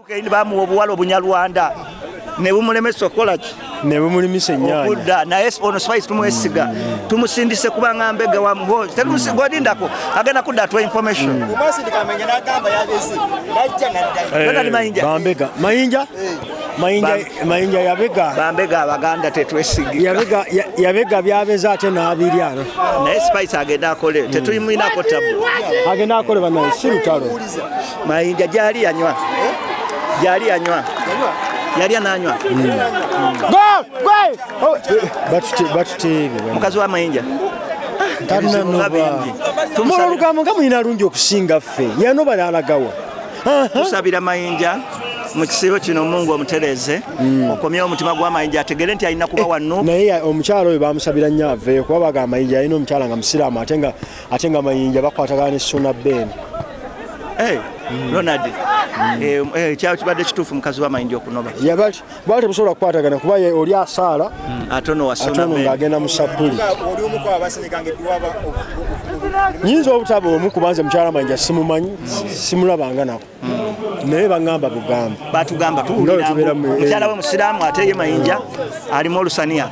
bamuwa obuwala obunyalwanda ne bumulemesa okola ki ne bumulimisa ennyanja okudda naye ono spice tumwesiga tumusindise kubanga mbega wa muhozi godindako agenda kudda atwa information bambega mayinja yabega bambega abaganda tetwesigika yabega byabeza ate n'abiryano naye spice agenda akole tetulimuinako tabu agenda akole banaye si lutalo mayinja gyali yanywa yali ananywa batutebe mukazi wa mayinja olugambo nga mulina lungi okusinga ffe yanoba nalagawa tusabira mayinja mu kisibo kino Mungu omutereze okomye omutima gwa mayinja ategere nti alina kuba wano naye omukyalo oyo bamusabira nnyo aveeyo kuba baga mayinja alina omukyala nga musiraamu ate nga mayinja bakwatagana ne sona beni Ronald kyalo kibadde kituufu mukazi wa mayinja okunoba bwali tebusobola kukwatagana kuba oli asaala atono ng'agenda mu sapuli nyinza obutaba omu kubanza mukyala mayinja simumanyi simulabanga nako naye bagamba bugamba batugamba tuwulira mukyala we musiraamu ate ye mayinja alimu olusaniya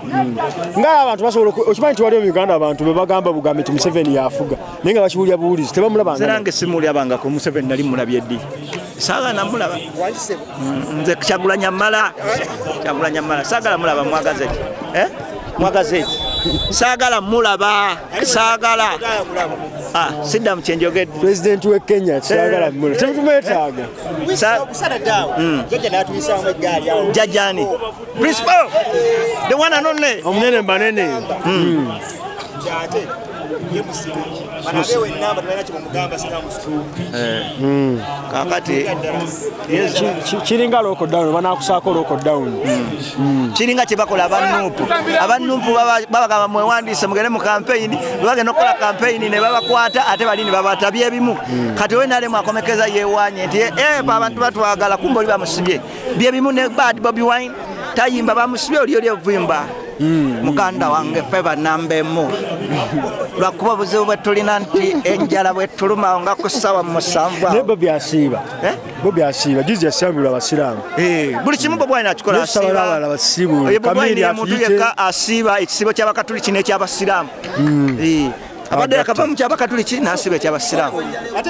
nga abantu basobola okimanyi nti waliwo mu Uganda abantu be bagamba bugambe nti Museveni yafuga naye nga bakiwulira buwulizi tebamulabanga nange simulabangako Museveni nali mulabye ddi saagala namulaba nze Kyagulanyi Mala saagala mulaba mwagaze eki saagala mulaba saagala sidda mukyenjogedde president we Kenya saagala mulaba temutumwetaaga jajani principal the one and only omunene mbanene kakati kiringa lockdown banakusaako lockdown kiringa kyebakola abanupu babagamba mwewandiise mugende mu campaign bagenda okukola campaign ne babakwata ate balini babatabye ebimu kati we nalemu akomekeza yewanye nti abantu batwagala kumba oli bamusibye byebimu ne bad Bobi Wine tayimba bamusibye oli evumba muganda wange ffe banambemu lwakuba obuzibu bwe tulina nti enjala bwe tuluma nga ku ssaawa musanvu naye Bobi asiiba juzi yasambulwa abasiraamu buli kimu Bobi Wine akikola asiiba muntu yekka asiiba ekisibo ky'abakatuliki n'ekyabasiraamu abadde yakava mu kyabakatuliki n'asiba ekyabasiraamu ate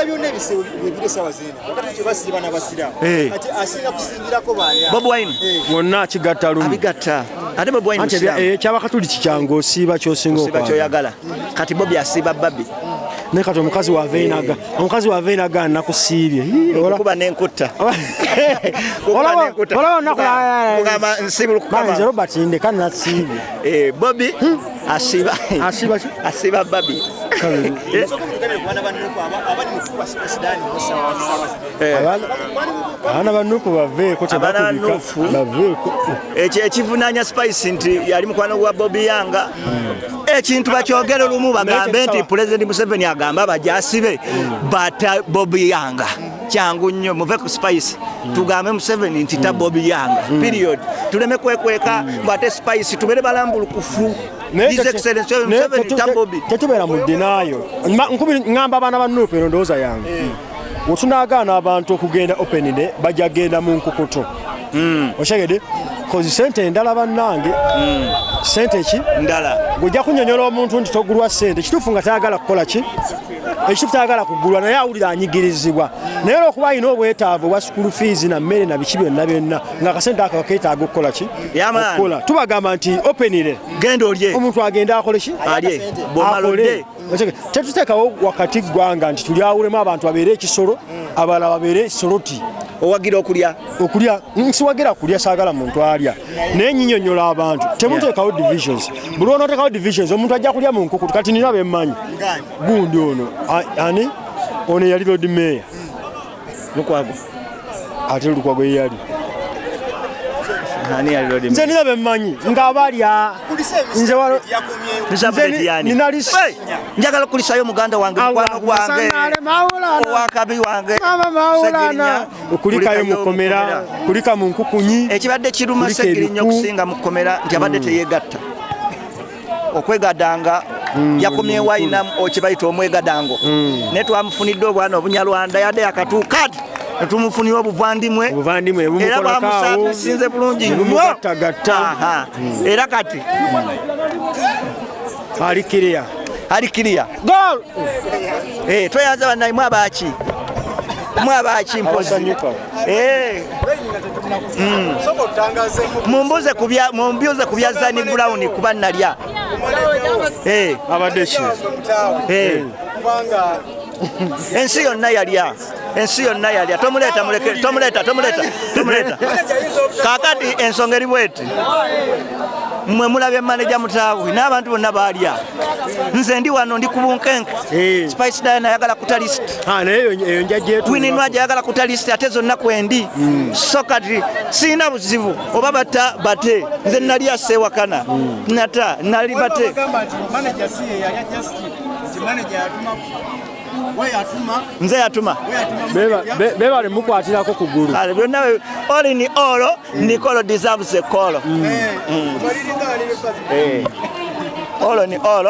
byonna ebisibo bibire sawa zino abakatuliki basiiba n'abasiraamu ate asinga kusingirako baani Bobi Wine wonna akigatta lumu abigatta ate Bobi Wine kyabakatuliki kyange osiiba kyosinga kyoyagala kati Bobi asiiba babi naye kati omukazi wa veinaga nakusiibye kuba n'enkutta nze Robert ndeka nasiibye Bobi asiiba babi abaana banuupu baveeko tebaveeko ekivunanya spice nti yali mukwano gwa Bobi Yanga ekintu bakyogere lumu bagambe nti President Museveni agamba bajasibe bata Bobi Yanga kyangu nnyo muve ku spice tugambe Museveni nti ta Bobi Yanga period tuleme kwekweka bate spice tubere balambulukufu tetubeera mu ddinaayo ngamba abaana banuupu eno ndowooza yange wetunagaana abantu okugenda openide bajja genda mu nkukuto okyegedde kozi sente endala bannange sente ki ndala gojja kunyonyola omuntu nti togulwa sente kituufu nga tayagala kukola ki ekituufu tayagala kugulwa naye awulira anyigirizibwa naye olwokuba alina obwetaavu obwa school fees na mmere na biki byonna nga akasente ako keetaaga okukola ki okukola tubagamba nti openire genda olye omuntu agenda akole ki akole tetuteekawo wakati ggwanga nti tulyawulemu abantu babeere ekisolo abalala babeere soloti owagira okulya nsiwagira kulya saagala muntu alya naye nyinyonyola abantu temuteekawo divisions buli onooteekawo divisions omuntu ajja kulya mu nkukutu kati nina bemmanyi gundi ono ono yali Lord Mayor Lukwago ate Lukwago yeyali nze nina bemmanyi ng'abalya njagala okulisayo muganda wange mukwano gwange owakabi wange okulikayo mukomera kulika mu nkukunyi ekibadde kiruma segiri nnyo okusinga mu kkomera nti abadde teyeegatta okwegadanga yakomyewo ayina kyebayita omwegadango naye twamufunidde obwana obunyalwanda yadde akatuukadi Tumufunira obuvandimwe era bamusinze bulungi nnyo. Era kati ali kiriya tweyanza bannaye mwabaki mpozi mumbuze ku bya Zani Brown kuba nalya abadde ensi yonna yalya tomuleeta muleke tomuleeta kakati ensonga eri bweti mmwe mulabye manager mutaawe n'abantu bonna baalya nze ndi wano ndi ku bunkenke Spice Diana ayagala kuta list Wininwa ayagala kuta list ate zonna kwendi so kati siina buzibu oba bate nze nali asewakana nata nali bate nze yatuma bebale mukwatirako ku ggulu byonna all in all Nicole deserves a call. All in all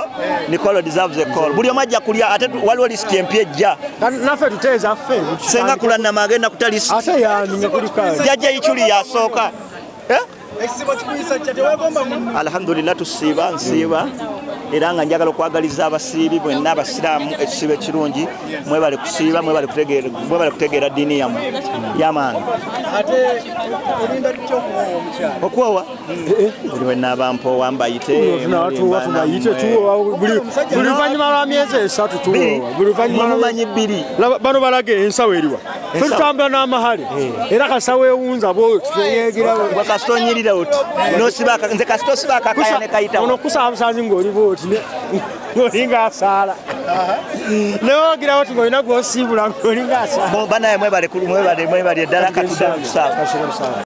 Nicole deserves a call. Buli omajja kulya ate waliwo list empya ejja naffe tuteeza ffe senga kulanna magenda kuta list ate yandinya kulika jajja ichuli yasooka alhamdulillah nsiiba era nga njagala okwagaliza abasiibi bwenna abasiraamu ekisiibo ekirungi mwebale kusiiba mwebale kutegeera ddiini yammwe yamaani okwowa buli wennaaba mpoowa mbayite buli luvannyuma lwa myezi 3 mumanyi 2 bano balage ensawo eriwa fe tutambula n'amahale era kasawo ewunza bwakasitonyirira oti nze kasito osiba akakaya ne kayitawo ono kusaabusanzi ng'oli bwoti ng'olinga asaala newogira oti ng'olina gw'osiibula ng'olinga asaala banaye mwebale ddala katudde mu kusaawa